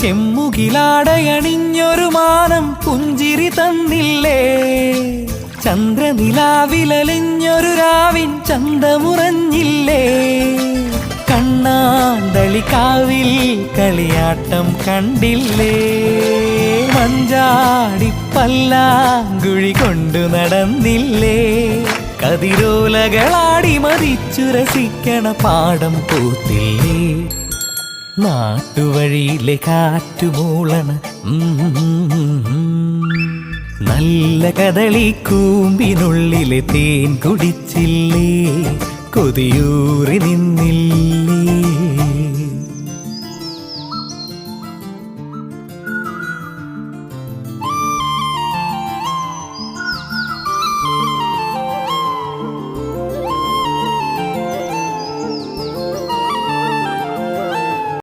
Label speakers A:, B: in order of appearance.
A: ചെമ്മുകിലാടയണിഞ്ഞൊരു മാനം പുഞ്ചിരി തന്നില്ലേ, ചന്ദ്രനിലാവിലലിഞ്ഞൊരു രാവിൻ ചന്തമുറഞ്ഞില്ലേ, കണ്ണാന്തളിക്കാവിൽ കളിയാട്ടം കണ്ടില്ലേ, മഞ്ചാടി പല്ലാങ്കുഴി കൊണ്ടു നടന്നില്ലേ, കതിരോലകളാടി മതിച്ചു രസിക്കണ പാടം പൂത്തില്ലേ, നാട്ടുവഴിയിലെ കാറ്റുമൂളണ നല്ല കദളി കൂമ്പിനുള്ളിലെ തേൻ കുടിച്ചില്ലേ, കൊതിയൂറി നിന്നില്ലേ.